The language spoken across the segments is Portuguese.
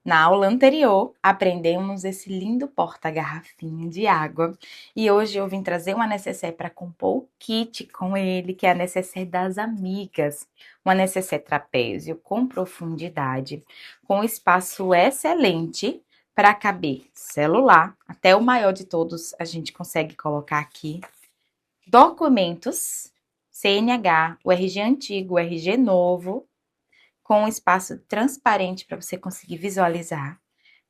Na aula anterior, aprendemos esse lindo porta-garrafinha de água e hoje eu vim trazer uma necessaire para compor o kit com ele, que é a necessaire das amigas. Uma necessaire trapézio com profundidade, com espaço excelente para caber celular, até o maior de todos a gente consegue colocar aqui, documentos, CNH, o RG antigo, o RG novo, com um espaço transparente para você conseguir visualizar,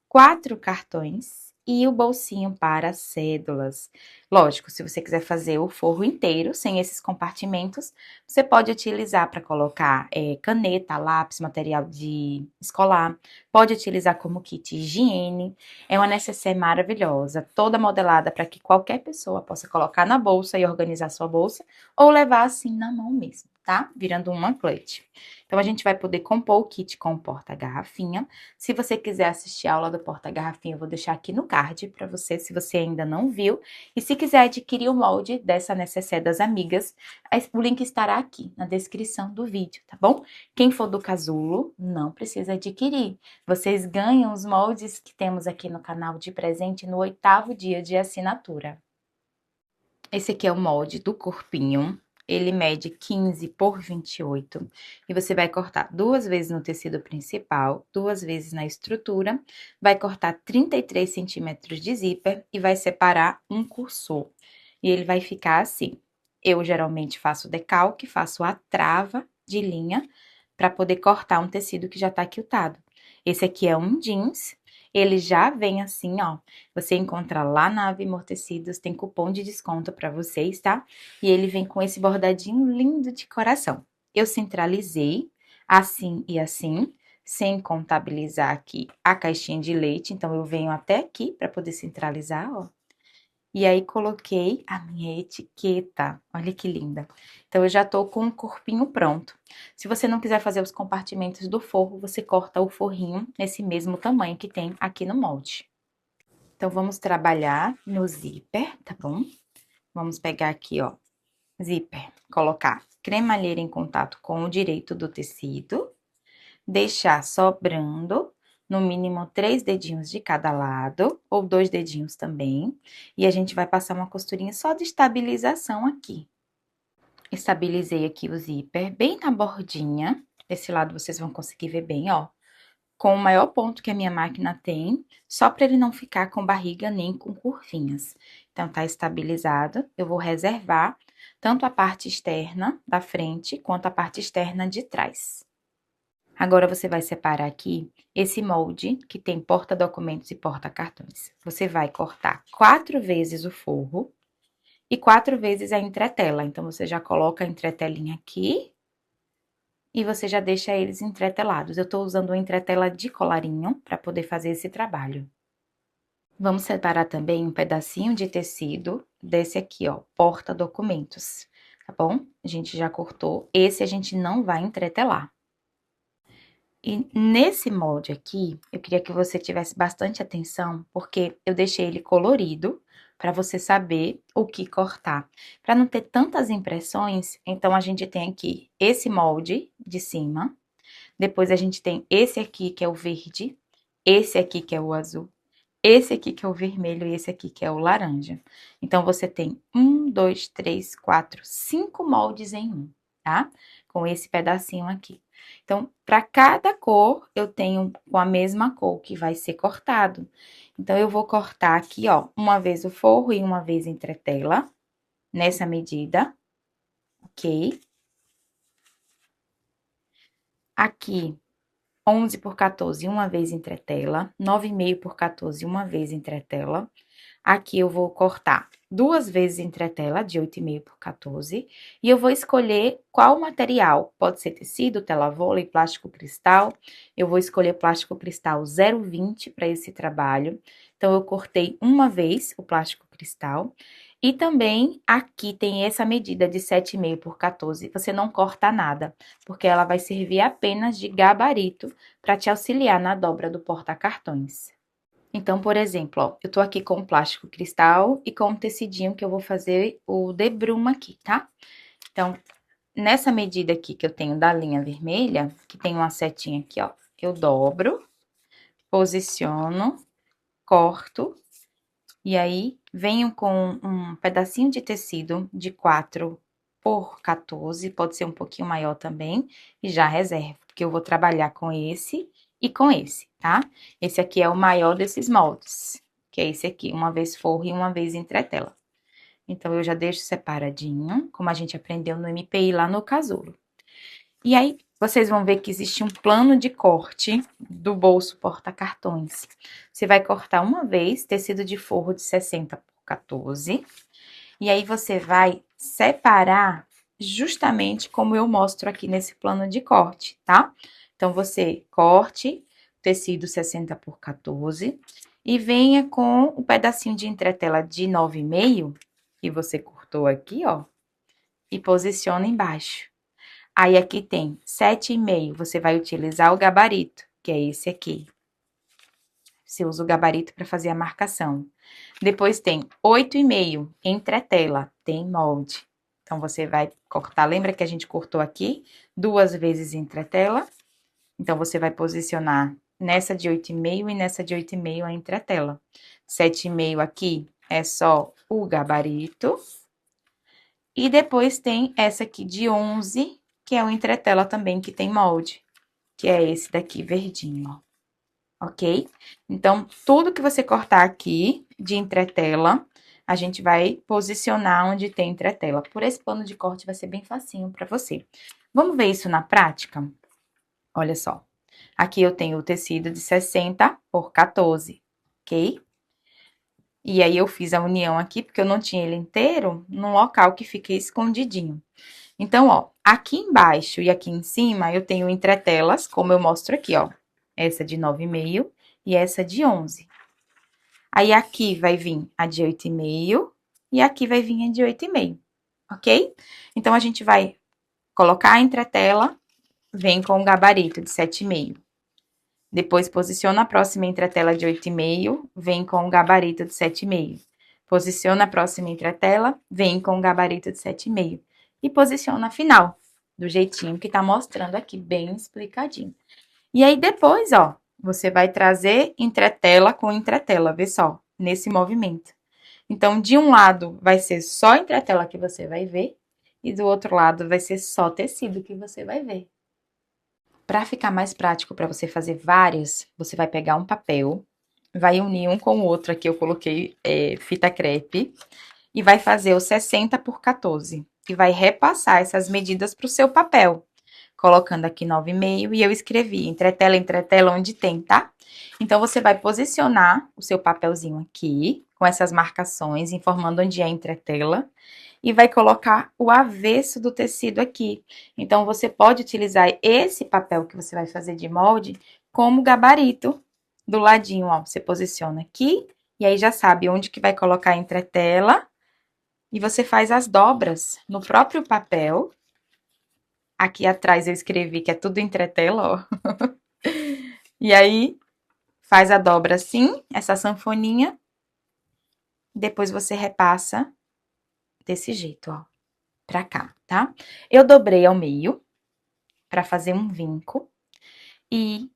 4 cartões e o bolsinho para cédulas. Lógico, se você quiser fazer o forro inteiro, sem esses compartimentos, você pode utilizar para colocar caneta, lápis, material de escolar, pode utilizar como kit higiene. É uma necessaire maravilhosa, toda modelada para que qualquer pessoa possa colocar na bolsa e organizar sua bolsa, ou levar assim na mão mesmo, tá? Virando um anclete. Então, a gente vai poder compor o kit com o porta-garrafinha. Se você quiser assistir a aula do porta-garrafinha, eu vou deixar aqui no card para você, se você ainda não viu. E se quiser adquirir o molde dessa necessaire das amigas, o link estará aqui na descrição do vídeo, tá bom? Quem for do casulo, não precisa adquirir. Vocês ganham os moldes que temos aqui no canal de presente no 8º dia de assinatura. Esse aqui é o molde do corpinho. Ele mede 15 por 28 e você vai cortar 2 vezes no tecido principal, 2 vezes na estrutura, vai cortar 33 centímetros de zíper e vai separar um cursor. E ele vai ficar assim. Eu geralmente faço decalque, faço a trava de linha para poder cortar um tecido que já tá quiltado. Esse aqui é um jeans, ele já vem assim, ó. Você encontra lá na Avimor Tecidos, tem cupom de desconto para vocês, tá? E ele vem com esse bordadinho lindo de coração. Eu centralizei assim e assim, sem contabilizar aqui a caixinha de leite. Então, eu venho até aqui para poder centralizar, ó. E aí, coloquei a minha etiqueta. Olha que linda. Então, eu já tô com o corpinho pronto. Se você não quiser fazer os compartimentos do forro, você corta o forrinho nesse mesmo tamanho que tem aqui no molde. Então, vamos trabalhar no zíper, tá bom? Vamos pegar aqui, ó, zíper, colocar cremalheira em contato com o direito do tecido, deixar sobrando no mínimo 3 dedinhos de cada lado, ou 2 dedinhos também, e a gente vai passar uma costurinha só de estabilização aqui. Estabilizei aqui o zíper bem na bordinha, desse lado vocês vão conseguir ver bem, ó, com o maior ponto que a minha máquina tem, só para ele não ficar com barriga nem com curvinhas. Então, tá estabilizado, eu vou reservar tanto a parte externa da frente, quanto a parte externa de trás. Agora, você vai separar aqui esse molde, que tem porta-documentos e porta-cartões. Você vai cortar 4 vezes o forro e 4 vezes a entretela. Então, você já coloca a entretelinha aqui e você já deixa eles entretelados. Eu tô usando uma entretela de colarinho para poder fazer esse trabalho. Vamos separar também um pedacinho de tecido desse aqui, ó, porta-documentos, tá bom? A gente já cortou. Esse a gente não vai entretelar. E nesse molde aqui, eu queria que você tivesse bastante atenção, porque eu deixei ele colorido para você saber o que cortar. Para não ter tantas impressões, então a gente tem aqui esse molde de cima, depois a gente tem esse aqui que é o verde, esse aqui que é o azul, esse aqui que é o vermelho e esse aqui que é o laranja. Então, você tem 1, 2, 3, 4, 5 moldes em um, tá? Com esse pedacinho aqui. Então, para cada cor, eu tenho com a mesma cor que vai ser cortado. Então, eu vou cortar aqui, ó, uma vez o forro e uma vez entretela, nessa medida, ok? Aqui, 11 por 14, uma vez entretela, 9,5 por 14, uma vez entretela. Aqui eu vou cortar 2 vezes entretela, de 8,5 por 14, e eu vou escolher qual material. Pode ser tecido, tela vôlei, plástico cristal. Eu vou escolher plástico cristal 0,20 para esse trabalho. Então, eu cortei uma vez o plástico cristal. E também aqui tem essa medida de 7,5 por 14. Você não corta nada, porque ela vai servir apenas de gabarito para te auxiliar na dobra do porta-cartões. Então, por exemplo, ó, eu tô aqui com o plástico cristal e com o tecidinho que eu vou fazer o debruma aqui, tá? Então, nessa medida aqui que eu tenho da linha vermelha, que tem uma setinha aqui, ó, eu dobro, posiciono, corto, e aí venho com um pedacinho de tecido de 4 por 14, pode ser um pouquinho maior também, e já reservo, porque eu vou trabalhar com esse e com esse, tá? Esse aqui é o maior desses moldes, que é esse aqui, uma vez forro e uma vez entretela. Então, eu já deixo separadinho, como a gente aprendeu no MPI lá no casulo. E aí, vocês vão ver que existe um plano de corte do bolso porta-cartões. Você vai cortar uma vez, tecido de forro de 60 por 14. E aí, você vai separar justamente como eu mostro aqui nesse plano de corte, tá? Então, você corte tecido 60 por 14 e venha com o pedacinho de entretela de 9,5 que você cortou aqui, ó, e posiciona embaixo. Aí, aqui tem 7,5, você vai utilizar o gabarito, que é esse aqui. Você usa o gabarito para fazer a marcação. Depois tem 8,5, entretela, tem molde. Então, você vai cortar, lembra que a gente cortou aqui 2 vezes entretela? Então, você vai posicionar nessa de 8,5 e nessa de 8,5 a entretela. 7,5 aqui é só o gabarito. E depois tem essa aqui de 11, que é o entretela também, que tem molde, que é esse daqui, verdinho, ó. Ok? Então, tudo que você cortar aqui de entretela, a gente vai posicionar onde tem entretela. Por esse pano de corte vai ser bem facinho pra você. Vamos ver isso na prática? Olha só. Aqui eu tenho o tecido de 60 por 14, ok? E aí, eu fiz a união aqui, porque eu não tinha ele inteiro, num local que fica escondidinho. Então, ó, aqui embaixo e aqui em cima, eu tenho entretelas, como eu mostro aqui, ó. Essa de 9,5 e essa de 11. Aí, aqui vai vir a de 8,5 e aqui vai vir a de 8,5, ok? Então, a gente vai colocar a entretela, vem com o gabarito de 7,5. Depois, posiciona a próxima entretela de 8,5, vem com o gabarito de 7,5. Posiciona a próxima entretela, vem com o gabarito de 7,5. E posiciona a final, do jeitinho que tá mostrando aqui, bem explicadinho. E aí, depois, ó, você vai trazer entretela com entretela, vê só, nesse movimento. Então, de um lado vai ser só entretela que você vai ver, e do outro lado vai ser só tecido que você vai ver. Para ficar mais prático para você fazer várias, você vai pegar um papel, vai unir um com o outro, aqui eu coloquei fita crepe, e vai fazer o 60 por 14. E vai repassar essas medidas para o seu papel, colocando aqui 9,5 e eu escrevi entretela, onde tem, tá? Então, você vai posicionar o seu papelzinho aqui, com essas marcações, informando onde é a entretela, e vai colocar o avesso do tecido aqui. Então, você pode utilizar esse papel que você vai fazer de molde como gabarito do ladinho, ó. Você posiciona aqui, e aí já sabe onde que vai colocar a entretela, e você faz as dobras no próprio papel. Aqui atrás eu escrevi que é tudo entretela, ó. E aí, faz a dobra assim, essa sanfoninha. Depois você repassa desse jeito, ó, pra cá, tá? Eu dobrei ao meio pra fazer um vinco. E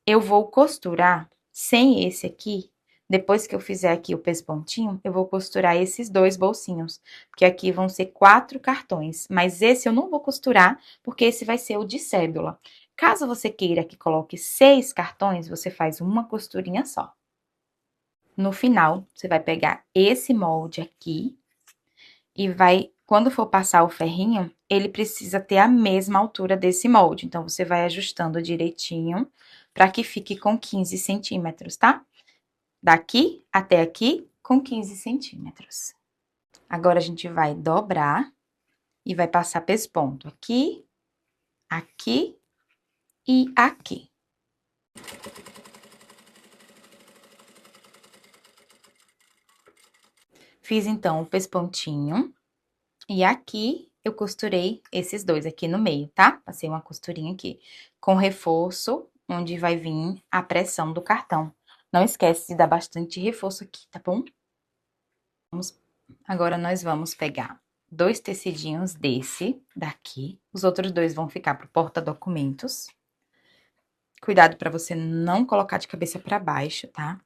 eu vou costurar sem esse aqui. Depois que eu fizer aqui o pespontinho, eu vou costurar esses 2 bolsinhos, porque aqui vão ser 4 cartões, mas esse eu não vou costurar, porque esse vai ser o de cédula. Caso você queira que coloque 6 cartões, você faz uma costurinha só. No final, você vai pegar esse molde aqui e vai, quando for passar o ferrinho, ele precisa ter a mesma altura desse molde. Então, você vai ajustando direitinho para que fique com 15 centímetros, tá? Daqui até aqui, com 15 centímetros. Agora, a gente vai dobrar e vai passar pesponto aqui, aqui e aqui. Fiz, então, o pespontinho e aqui eu costurei esses 2 aqui no meio, tá? Passei uma costurinha aqui com reforço, onde vai vir a pressão do cartão. Não esquece de dar bastante reforço aqui, tá bom? Agora, nós vamos pegar 2 tecidinhos desse daqui. Os outros 2 vão ficar pro porta-documentos. Cuidado para você não colocar de cabeça para baixo, tá?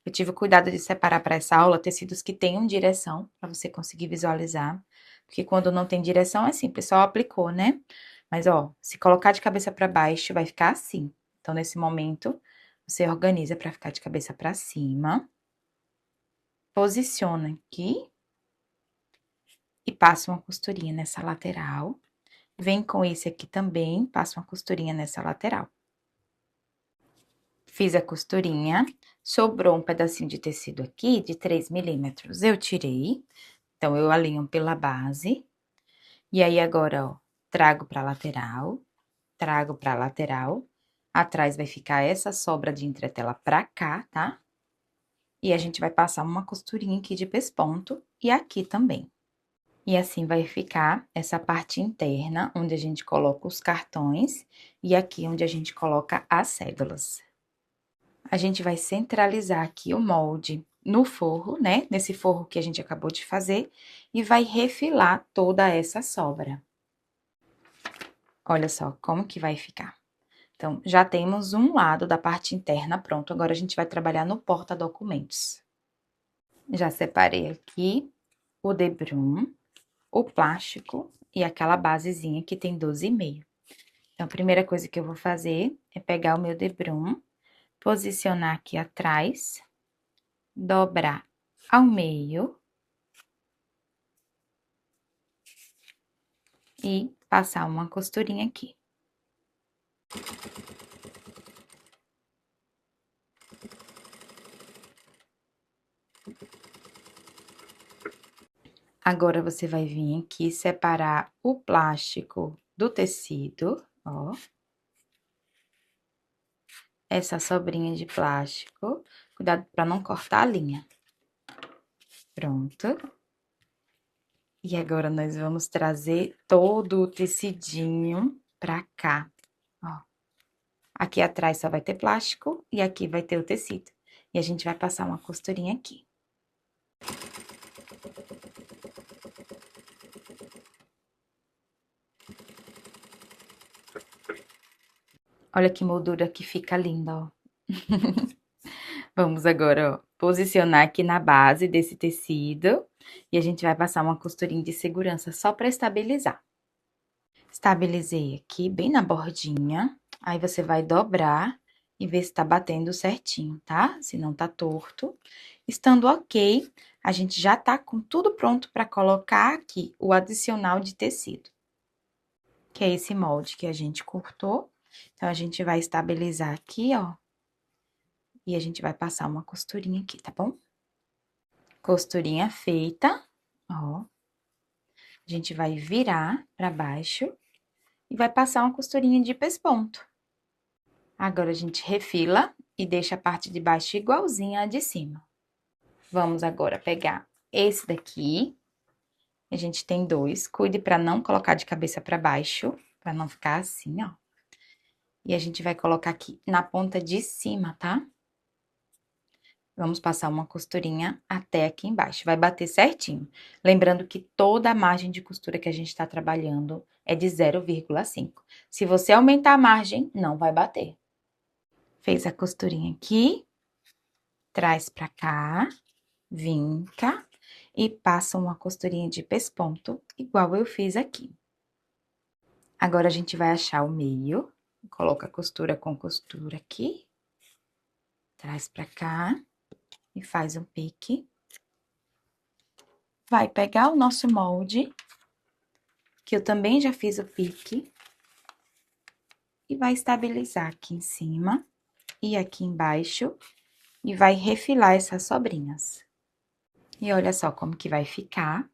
Eu tive o cuidado de separar para essa aula tecidos que tenham direção, para você conseguir visualizar. Porque quando não tem direção, é simples, só aplicou, né? Mas, ó, se colocar de cabeça para baixo, vai ficar assim. Então, nesse momento, você organiza para ficar de cabeça para cima. Posiciona aqui. E passa uma costurinha nessa lateral. Vem com esse aqui também, passa uma costurinha nessa lateral. Fiz a costurinha, sobrou um pedacinho de tecido aqui de 3 milímetros. Eu tirei, então eu alinho pela base. E aí, agora, ó, trago pra lateral, trago pra lateral. Atrás vai ficar essa sobra de entretela pra cá, tá? E a gente vai passar uma costurinha aqui de pesponto e aqui também. E assim vai ficar essa parte interna, onde a gente coloca os cartões, e aqui onde a gente coloca as cédulas. A gente vai centralizar aqui o molde no forro, né? Nesse forro que a gente acabou de fazer, e vai refilar toda essa sobra. Olha só como que vai ficar. Então, já temos um lado da parte interna pronto, agora a gente vai trabalhar no porta-documentos. Já separei aqui o debrum, o plástico e aquela basezinha que tem 12,5. Então, a primeira coisa que eu vou fazer é pegar o meu debrum, posicionar aqui atrás, dobrar ao meio e passar uma costurinha aqui. Agora, você vai vir aqui separar o plástico do tecido, ó. Essa sobrinha de plástico, cuidado para não cortar a linha. Pronto. E agora, nós vamos trazer todo o tecidinho pra cá, ó. Aqui atrás só vai ter plástico e aqui vai ter o tecido. E a gente vai passar uma costurinha aqui. Olha que moldura que fica linda, ó. Vamos agora, ó, posicionar aqui na base desse tecido. E a gente vai passar uma costurinha de segurança só pra estabilizar. Estabilizei aqui, bem na bordinha. Aí, você vai dobrar e ver se tá batendo certinho, tá? Se não tá torto. Estando ok, a gente já tá com tudo pronto pra colocar aqui o adicional de tecido. Que é esse molde que a gente cortou. Então, a gente vai estabilizar aqui, ó. E a gente vai passar uma costurinha aqui, tá bom? Costurinha feita, ó. A gente vai virar pra baixo e vai passar uma costurinha de pesponto. Agora, a gente refila e deixa a parte de baixo igualzinha à de cima. Vamos agora pegar esse daqui. A gente tem dois. Cuide para não colocar de cabeça para baixo, para não ficar assim, ó. E a gente vai colocar aqui na ponta de cima, tá? Vamos passar uma costurinha até aqui embaixo. Vai bater certinho. Lembrando que toda a margem de costura que a gente tá trabalhando é de 0,5. Se você aumentar a margem, não vai bater. Fez a costurinha aqui, traz pra cá, vinca e passa uma costurinha de pesponto, igual eu fiz aqui. Agora, a gente vai achar o meio, coloca costura com costura aqui, traz pra cá e faz um pique. Vai pegar o nosso molde, que eu também já fiz o pique, e vai estabilizar aqui em cima e aqui embaixo, e vai refilar essas sobrinhas. E olha só como que vai ficar.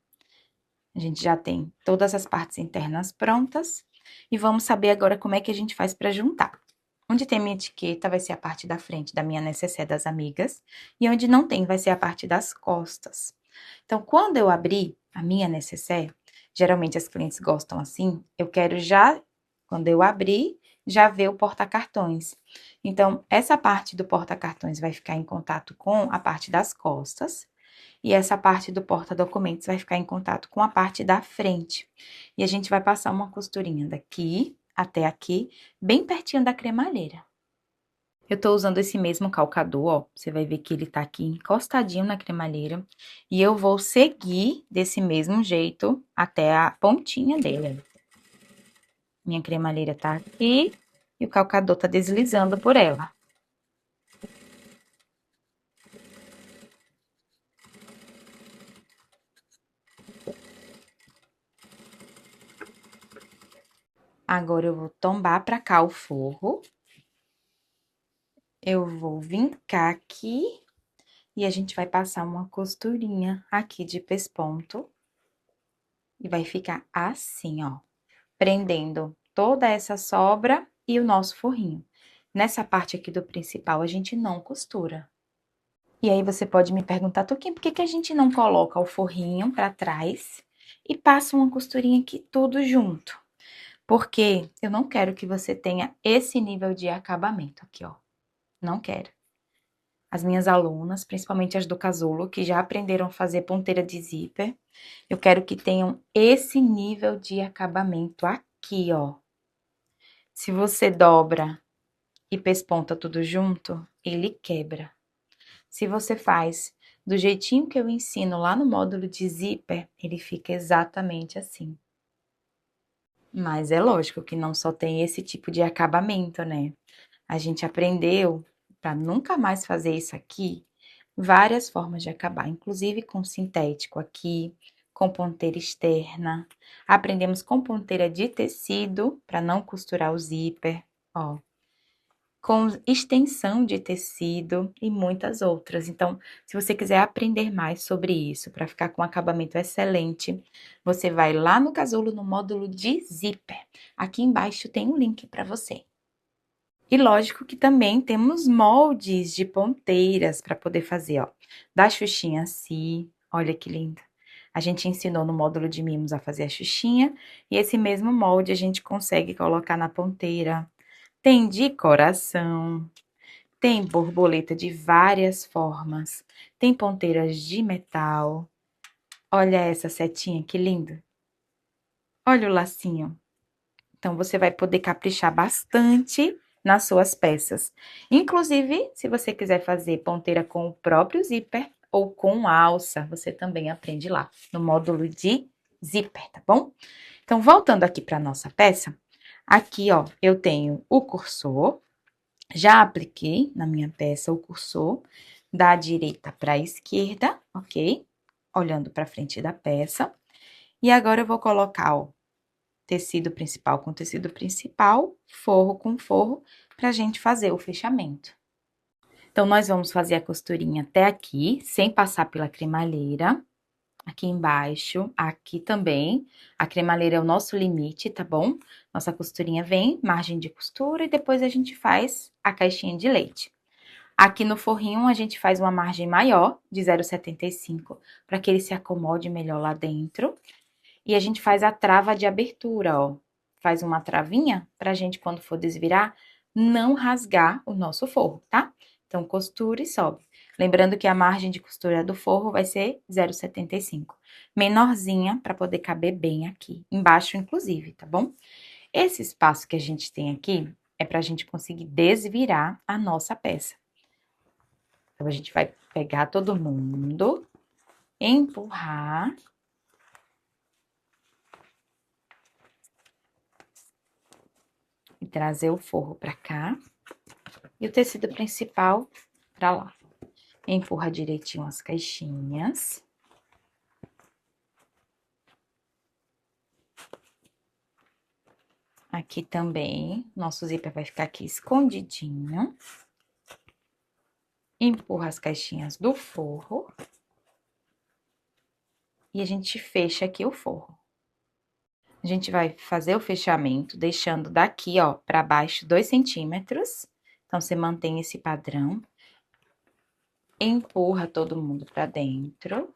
A gente já tem todas as partes internas prontas. E vamos saber agora como é que a gente faz para juntar. Onde tem minha etiqueta, vai ser a parte da frente da minha necessaire das amigas. E onde não tem, vai ser a parte das costas. Então, quando eu abrir a minha necessaire, geralmente as clientes gostam assim, eu quero já, quando eu abrir, já ver o porta-cartões. Então, essa parte do porta-cartões vai ficar em contato com a parte das costas. E essa parte do porta-documentos vai ficar em contato com a parte da frente. E a gente vai passar uma costurinha daqui até aqui, bem pertinho da cremalheira. Eu tô usando esse mesmo calcador, ó, você vai ver que ele tá aqui encostadinho na cremalheira. E eu vou seguir desse mesmo jeito até a pontinha dele. Minha cremalheira tá aqui e o calcador tá deslizando por ela. Agora, eu vou tombar pra cá o forro. Eu vou vincar aqui e a gente vai passar uma costurinha aqui de pesponto. E vai ficar assim, ó, prendendo toda essa sobra e o nosso forrinho. Nessa parte aqui do principal, a gente não costura. E aí, você pode me perguntar, Tuquinho, por que a gente não coloca o forrinho pra trás e passa uma costurinha aqui tudo junto? Porque eu não quero que você tenha esse nível de acabamento aqui, ó. Não quero. As minhas alunas, principalmente as do casulo, que já aprenderam a fazer ponteira de zíper, eu quero que tenham esse nível de acabamento aqui, ó. Se você dobra e pesponta tudo junto, ele quebra. Se você faz do jeitinho que eu ensino lá no módulo de zíper, ele fica exatamente assim. Mas é lógico que não só tem esse tipo de acabamento, né? A gente aprendeu, para nunca mais fazer isso aqui, várias formas de acabar, inclusive com sintético aqui, com ponteira externa. Aprendemos com ponteira de tecido, para não costurar o zíper, ó. Com extensão de tecido e muitas outras. Então, se você quiser aprender mais sobre isso, para ficar com um acabamento excelente, você vai lá no Casulo, no módulo de zíper. Aqui embaixo tem um link para você. E lógico que também temos moldes de ponteiras para poder fazer, ó. Da Xuxinha Si, olha que lindo. A gente ensinou no módulo de mimos a fazer a Xuxinha, e esse mesmo molde a gente consegue colocar na ponteira. Tem de coração, tem borboleta de várias formas, tem ponteiras de metal. Olha essa setinha, que lindo. Olha o lacinho. Então, você vai poder caprichar bastante nas suas peças. Inclusive, se você quiser fazer ponteira com o próprio zíper ou com alça, você também aprende lá no módulo de zíper, tá bom? Então, voltando aqui para nossa peça, aqui, ó, eu tenho o cursor. Já apliquei na minha peça o cursor da direita para a esquerda, ok? Olhando para frente da peça. E agora eu vou colocar, ó, tecido principal com tecido principal, forro com forro, para a gente fazer o fechamento. Então, nós vamos fazer a costurinha até aqui, sem passar pela cremalheira. Aqui embaixo, aqui também. A cremalheira é o nosso limite, tá bom? Nossa costurinha vem, margem de costura, e depois a gente faz a caixinha de leite. Aqui no forrinho, a gente faz uma margem maior, de 0,75, para que ele se acomode melhor lá dentro. E a gente faz a trava de abertura, ó. Faz uma travinha pra gente, quando for desvirar, não rasgar o nosso forro, tá? Então, costura e sobe. Lembrando que a margem de costura do forro vai ser 0,75. Menorzinha, pra poder caber bem aqui. Embaixo, inclusive, tá bom? Esse espaço que a gente tem aqui é pra gente conseguir desvirar a nossa peça. Então, a gente vai pegar todo mundo, empurrar. E trazer o forro pra cá. E o tecido principal pra lá. Empurra direitinho as caixinhas. Aqui também, nosso zíper vai ficar aqui escondidinho. Empurra as caixinhas do forro. E a gente fecha aqui o forro. A gente vai fazer o fechamento, deixando daqui, ó, pra baixo 2 centímetros. Então, você mantém esse padrão. Empurra todo mundo pra dentro.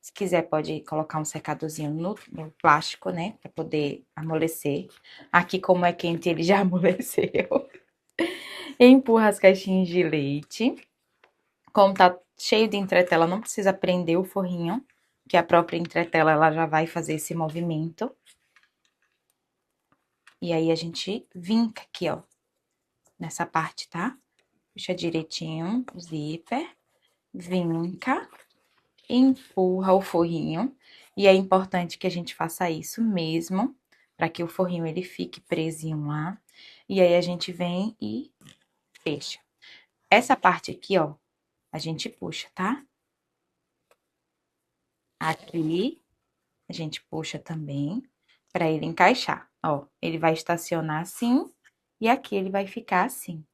Se quiser, pode colocar um secadorzinho no plástico, né? Pra poder amolecer. Aqui, como é quente, ele já amoleceu. Empurra as caixinhas de leite. Como tá cheio de entretela, não precisa prender o forrinho, que a própria entretela, ela já vai fazer esse movimento. E aí, a gente vinca aqui, ó. nessa parte, tá? Puxa direitinho o zíper, vinca, empurra o forrinho. E é importante que a gente faça isso mesmo, para que o forrinho ele fique presinho lá. E aí, a gente vem e fecha. Essa parte aqui, ó, a gente puxa, tá? Aqui, a gente puxa também, para ele encaixar. Ó, ele vai estacionar assim, e aqui ele vai ficar assim.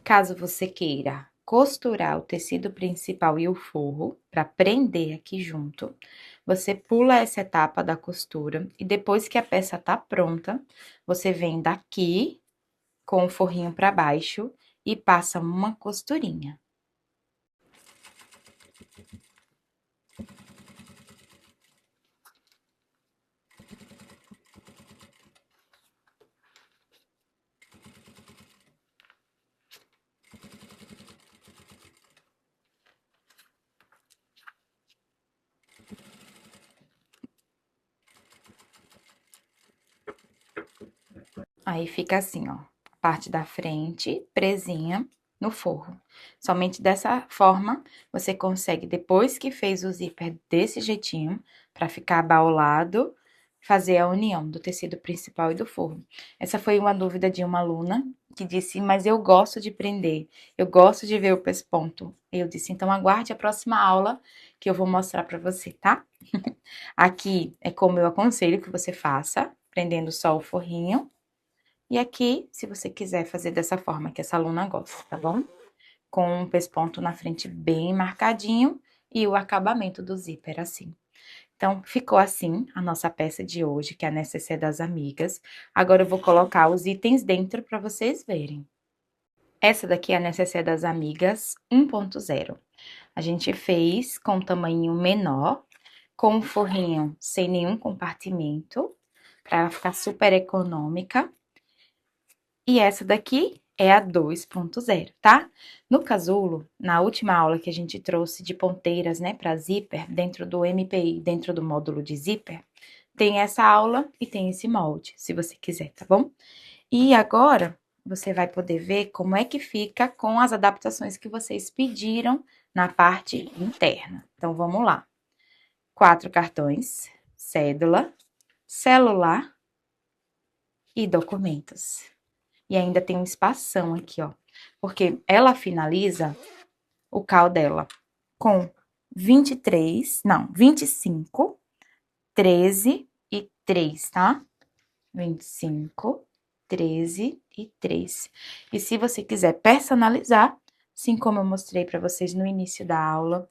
Caso você queira costurar o tecido principal e o forro, para prender aqui junto, você pula essa etapa da costura, e depois que a peça tá pronta, você vem daqui, com o forrinho para baixo, e passa uma costurinha. Aí, fica assim, ó, a parte da frente, presinha no forro. Somente dessa forma, você consegue, depois que fez o zíper desse jeitinho, pra ficar abaulado, fazer a união do tecido principal e do forro. Essa foi uma dúvida de uma aluna que disse, mas eu gosto de prender, eu gosto de ver o pesponto. Eu disse, então aguarde a próxima aula que eu vou mostrar pra você, tá? Aqui é como eu aconselho que você faça, prendendo só o forrinho. E aqui, se você quiser fazer dessa forma que essa aluna gosta, tá bom? Com um pesponto na frente bem marcadinho e o acabamento do zíper assim. Então, ficou assim a nossa peça de hoje, que é a necessaire das amigas. Agora, eu vou colocar os itens dentro para vocês verem. Essa daqui é a necessaire das amigas 1.0. A gente fez com um tamanho menor, com um forrinho sem nenhum compartimento, para ela ficar super econômica. E essa daqui é a 2.0, tá? No casulo, na última aula que a gente trouxe de ponteiras, né, para zíper, dentro do MPI, dentro do módulo de zíper, tem essa aula e tem esse molde, se você quiser, tá bom? E agora, você vai poder ver como é que fica com as adaptações que vocês pediram na parte interna. Então, vamos lá. 4 cartões, cédula, celular e documentos. E ainda tem um espação aqui, ó. Porque ela finaliza o cal dela com 25, 13 e 3, tá? 25, 13 e 3. E se você quiser personalizar, assim como eu mostrei para vocês no início da aula,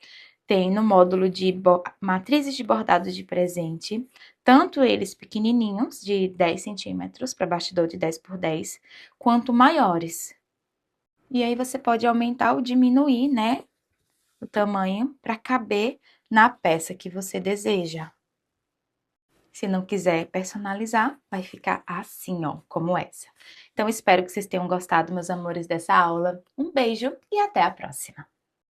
tem no módulo de matrizes de bordado de presente, tanto eles pequenininhos, de 10 centímetros, para bastidor de 10 por 10, quanto maiores. E aí, você pode aumentar ou diminuir, né, o tamanho para caber na peça que você deseja. Se não quiser personalizar, vai ficar assim, ó, como essa. Então, espero que vocês tenham gostado, meus amores, dessa aula. Um beijo e até a próxima!